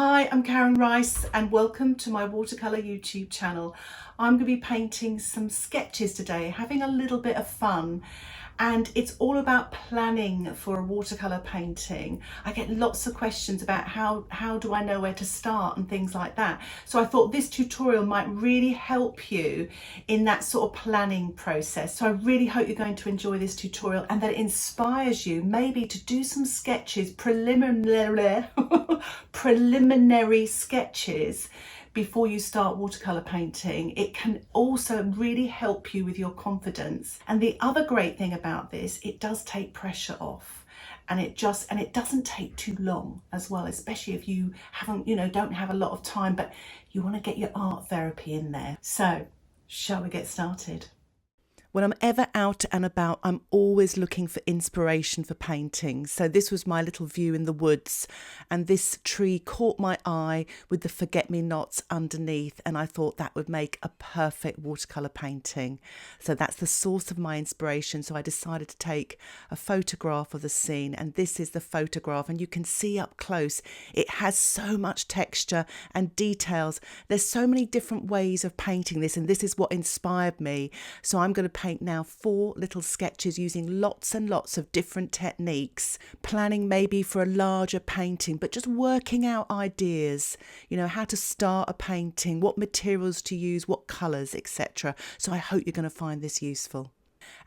Hi, I'm Karen Rice and welcome to my watercolour YouTube channel. I'm going to be painting some sketches today, having a little bit of fun, and it's all about planning for a watercolour painting. I get lots of questions about how do I know where to start and things like that. So I thought this tutorial might really help you in that sort of planning process. So I really hope you're going to enjoy this tutorial and that it inspires you maybe to do some sketches, preliminary sketches before you start watercolour painting. It can also really help you with your confidence. And the other great thing about this, it does take pressure off. And it doesn't take too long as well, especially if you don't have a lot of time, but you want to get your art therapy in there. So shall we get started? When I'm ever out and about, I'm always looking for inspiration for painting. So this was my little view in the woods, and this tree caught my eye with the forget-me-nots underneath, and I thought that would make a perfect watercolour painting. So that's the source of my inspiration. So I decided to take a photograph of the scene, and this is the photograph, and you can see up close it has so much texture and details. There's so many different ways of painting this, and this is what inspired me. So I'm going to paint now 4 little sketches using lots and lots of different techniques, planning maybe for a larger painting, but just working out ideas, how to start a painting, what materials to use, what colours, etc. So I hope you're going to find this useful.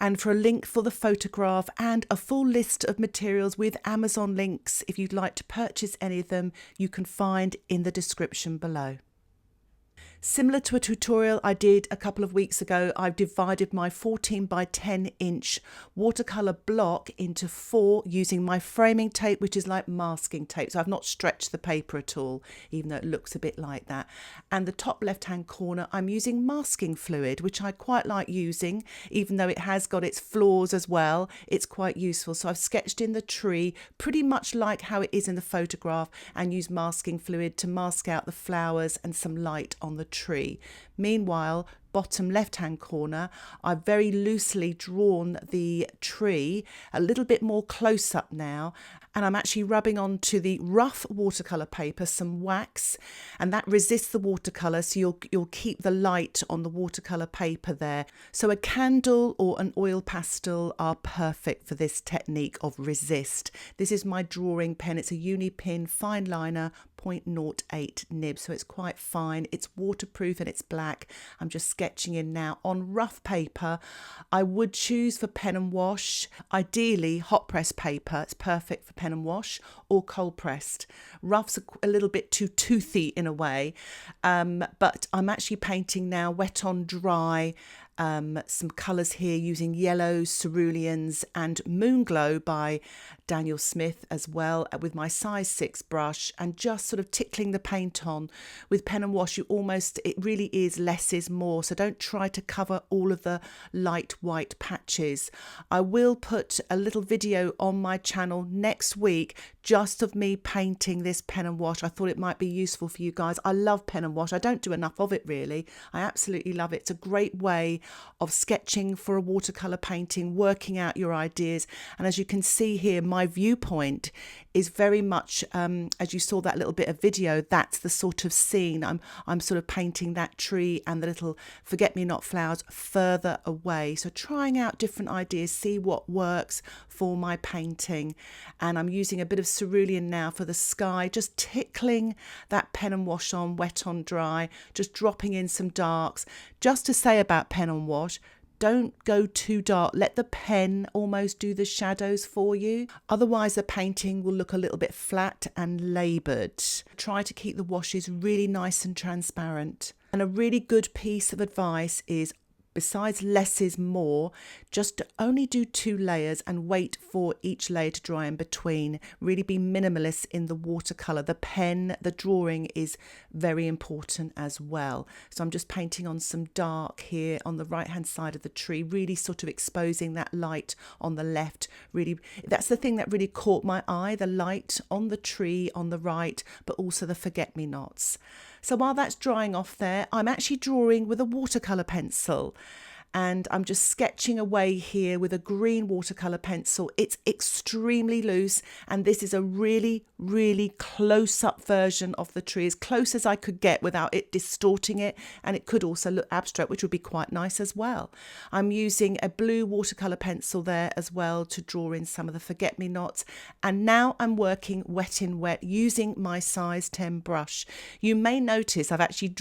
And for a link for the photograph and a full list of materials with Amazon links, if you'd like to purchase any of them, you can find in the description below. Similar to a tutorial I did a couple of weeks ago, I've divided my 14 by 10 inch watercolour block into 4 using my framing tape, which is like masking tape. So I've not stretched the paper at all, even though it looks a bit like that. And the top left hand corner, I'm using masking fluid, which I quite like using, even though it has got its flaws as well. It's quite useful. So I've sketched in the tree pretty much like how it is in the photograph, and used masking fluid to mask out the flowers and some light on the tree. Meanwhile, bottom left hand corner, I've very loosely drawn the tree a little bit more close up now, and I'm actually rubbing onto the Rough Watercolour Paper some wax, and that resists the watercolour, so you'll keep the light on the watercolour paper there. So a candle or an oil pastel are perfect for this technique of resist. This is my drawing pen. It's a Unipin fine liner 0.08 nib, so it's quite fine. It's waterproof and it's black. I'm just sketching in now on rough paper. I would choose for pen and wash, ideally hot press paper. It's perfect for pen and wash, or cold pressed. Rough's a little bit too toothy in a way, but I'm actually painting now wet on dry. Some colours here using yellows, ceruleans and Moonglow by Daniel Smith as well, with my size 6 brush, and just sort of tickling the paint on. With pen and wash, it really is less is more, so don't try to cover all of the light white patches. I will put a little video on my channel next week just of me painting this pen and wash. I thought it might be useful for you guys. I love pen and wash. I don't do enough of it really. I absolutely love it. It's a great way of sketching for a watercolour painting, working out your ideas. And as you can see here, my viewpoint is very much, as you saw that little bit of video, that's the sort of scene. I'm sort of painting that tree and the little forget-me-not flowers further away. So trying out different ideas, see what works for my painting. And I'm using a bit of cerulean now for the sky, just tickling that pen and wash on, wet on dry, just dropping in some darks. Just to say about pen and wash, don't go too dark. Let the pen almost do the shadows for you. Otherwise, the painting will look a little bit flat and laboured. Try to keep the washes really nice and transparent. And a really good piece of advice is, besides less is more, just only do 2 layers and wait for each layer to dry in between. Really be minimalist in the watercolour. The pen, the drawing is very important as well. So I'm just painting on some dark here on the right hand side of the tree, really sort of exposing that light on the left. Really, that's the thing that really caught my eye, the light on the tree on the right, but also the forget-me-nots. So while that's drying off there, I'm actually drawing with a watercolour pencil. and I'm just sketching away here with a green watercolour pencil. It's extremely loose, and this is a really, really close-up version of the tree, as close as I could get without it distorting it, and it could also look abstract, which would be quite nice as well. I'm using a blue watercolour pencil there as well to draw in some of the forget-me-nots, and now I'm working wet in wet using my size 10 brush. You may notice I've actually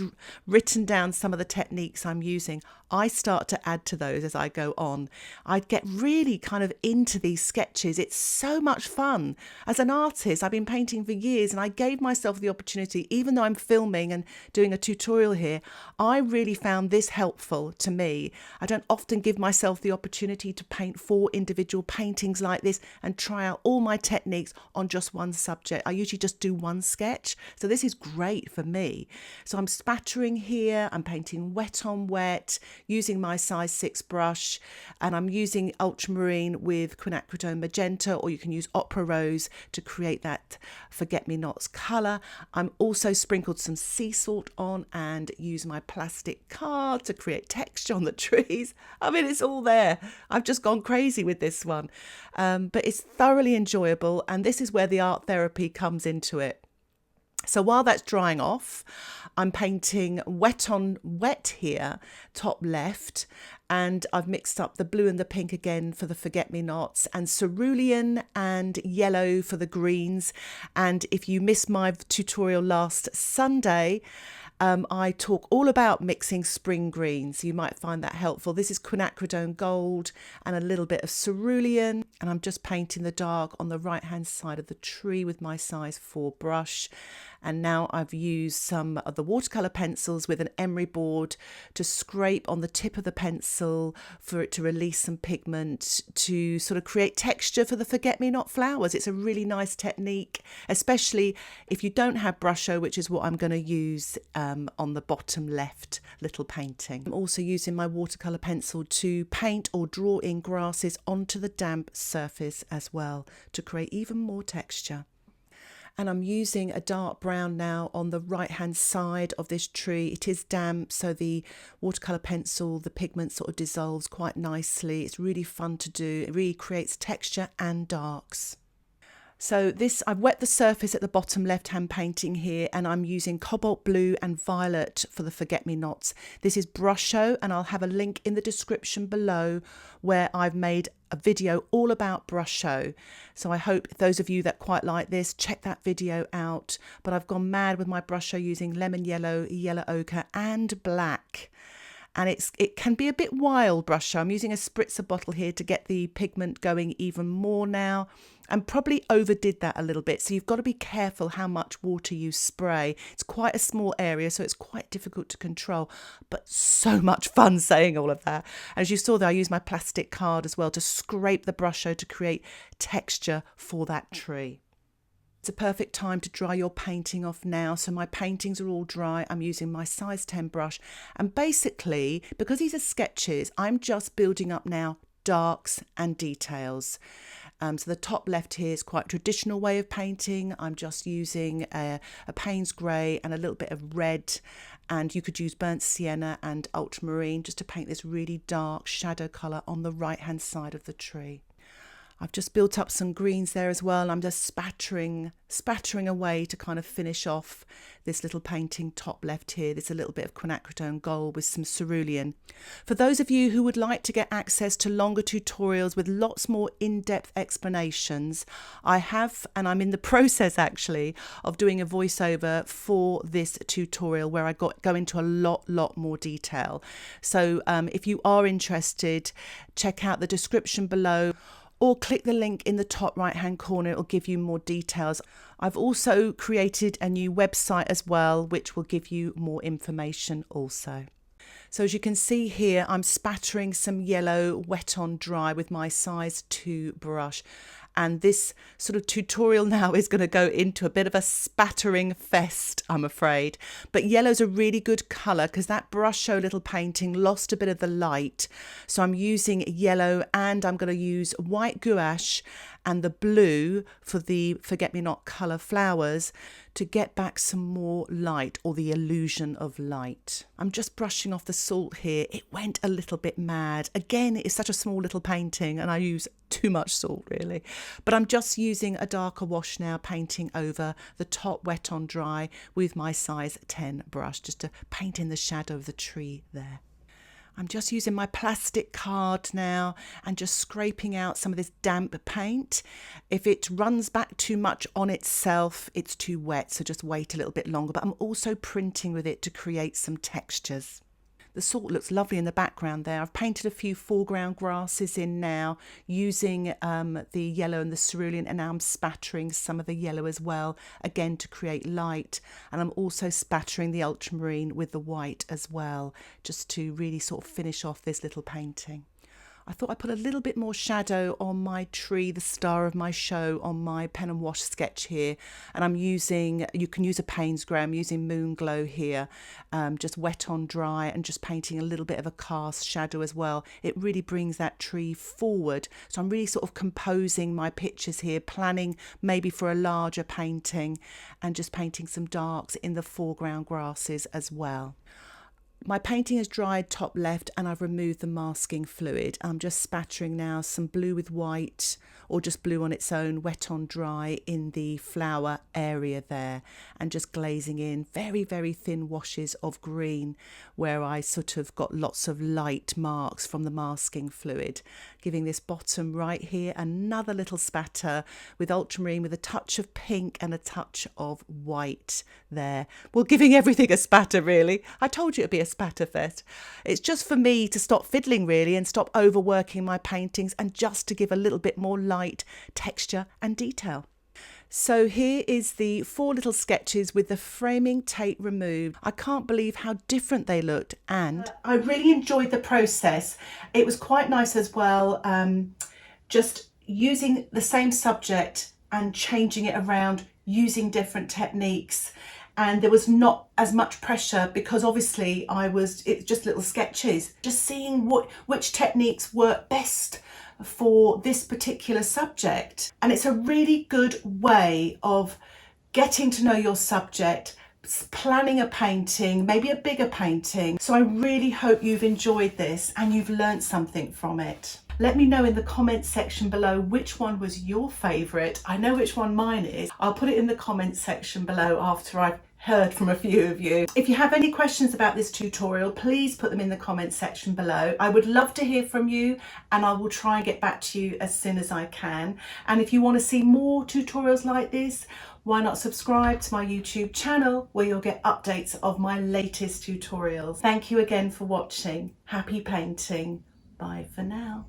written down some of the techniques I'm using. I start to add to those as I go on. I get really kind of into these sketches. It's so much fun. As an artist, I've been painting for years, and I gave myself the opportunity, even though I'm filming and doing a tutorial here, I really found this helpful to me. I don't often give myself the opportunity to paint 4 individual paintings like this and try out all my techniques on just one subject. I usually just do one sketch. So this is great for me. So I'm spattering here, I'm painting wet on wet, using my size 6 brush, and I'm using Ultramarine with Quinacridone Magenta, or you can use Ochre Rose to create that forget-me-nots colour. I'm also sprinkled some sea salt on and use my plastic card to create texture on the trees. I mean, it's all there. I've just gone crazy with this one, but it's thoroughly enjoyable, and this is where the art therapy comes into it. So while that's drying off, I'm painting wet on wet here, top left, and I've mixed up the blue and the pink again for the forget-me-nots, and cerulean and yellow for the greens. And if you missed my tutorial last Sunday, I talk all about mixing spring greens. You might find that helpful. This is Quinacridone Gold and a little bit of cerulean, and I'm just painting the dark on the right hand side of the tree with my size 4 brush. And now I've used some of the watercolour pencils with an emery board to scrape on the tip of the pencil for it to release some pigment to sort of create texture for the forget-me-not flowers. It's a really nice technique, especially if you don't have Brusho, which is what I'm going to use on the bottom left little painting. I'm also using my watercolour pencil to paint or draw in grasses onto the damp surface as well to create even more texture. And I'm using a dark brown now on the right hand side of this tree. It is damp, so the watercolour pencil, the pigment sort of dissolves quite nicely. It's really fun to do. It really creates texture and darks. So this, I've wet the surface at the bottom left-hand painting here, and I'm using cobalt blue and violet for the forget-me-nots. This is Brusho, and I'll have a link in the description below where I've made a video all about Brusho. So I hope those of you that quite like this, check that video out. But I've gone mad with my Brusho using lemon yellow, yellow ochre and black. And it can be a bit wild Brusho. I'm using a spritzer bottle here to get the pigment going even more now, and probably overdid that a little bit. So you've got to be careful how much water you spray. It's quite a small area, so it's quite difficult to control, but so much fun saying all of that. As you saw there, I used my plastic card as well to scrape the Brusho to create texture for that tree. It's a perfect time to dry your painting off now. So my paintings are all dry. I'm using my size 10 brush. And basically, because these are sketches, I'm just building up now darks and details. So the top left here is quite a traditional way of painting. I'm just using a Paynes grey and a little bit of red. And you could use burnt sienna and ultramarine just to paint this really dark shadow colour on the right hand side of the tree. I've just built up some greens there as well. I'm just spattering away to kind of finish off this little painting top left here. There's a little bit of Quinacridone Gold with some cerulean. For those of you who would like to get access to longer tutorials with lots more in-depth explanations, I have, and I'm in the process actually, of doing a voiceover for this tutorial where I go into a lot more detail. So if you are interested, check out the description below, or click the link in the top right hand corner. It will give you more details. I've also created a new website as well, which will give you more information also. So as you can see here, I'm spattering some yellow wet on dry with my size 2 brush. And this sort of tutorial now is going to go into a bit of a spattering fest, I'm afraid. But yellow's a really good colour because that Brusho little painting lost a bit of the light. So I'm using yellow, and I'm going to use white gouache and the blue for the forget-me-not colour flowers to get back some more light, or the illusion of light. I'm just brushing off the salt here. It went a little bit mad. Again, it's such a small little painting and I use too much salt really. But I'm just using a darker wash now, painting over the top wet on dry with my size 10 brush, just to paint in the shadow of the tree there. I'm just using my plastic card now and just scraping out some of this damp paint. If it runs back too much on itself, it's too wet, so just wait a little bit longer. But I'm also printing with it to create some textures. The salt looks lovely in the background there. I've painted a few foreground grasses in now using the yellow and the cerulean, and now I'm spattering some of the yellow as well, again to create light. And I'm also spattering the ultramarine with the white as well, just to really sort of finish off this little painting. I thought I'd put a little bit more shadow on my tree, the star of my show, on my pen and wash sketch here. And I'm using, you can use a Paynes grey, I'm using Moonglow here, just wet on dry, and just painting a little bit of a cast shadow as well. It really brings that tree forward. So I'm really sort of composing my pictures here, planning maybe for a larger painting, and just painting some darks in the foreground grasses as well. My painting has dried top left and I've removed the masking fluid. I'm just spattering now some blue with white, or just blue on its own, wet on dry in the flower area there, and just glazing in very, very thin washes of green where I sort of got lots of light marks from the masking fluid. Giving this bottom right here another little spatter with ultramarine with a touch of pink and a touch of white there. Well, giving everything a spatter really. I told you it'd be a spatter fest. It's just for me to stop fiddling really and stop overworking my paintings, and just to give a little bit more light, texture and detail. So here is the 4 little sketches with the framing tape removed. I can't believe how different they looked, and I really enjoyed the process. It was quite nice as well, just using the same subject and changing it around, using different techniques. And there was not as much pressure because obviously it's just little sketches, just seeing which techniques work best for this particular subject. And it's a really good way of getting to know your subject, planning a painting, maybe a bigger painting. So I really hope you've enjoyed this and you've learned something from it. Let me know in the comments section below which one was your favourite. I know which one mine is. I'll put it in the comments section below after I've heard from a few of you. If you have any questions about this tutorial, please put them in the comments section below. I would love to hear from you, and I will try and get back to you as soon as I can. And if you want to see more tutorials like this, why not subscribe to my YouTube channel where you'll get updates of my latest tutorials. Thank you again for watching. Happy painting. Bye for now.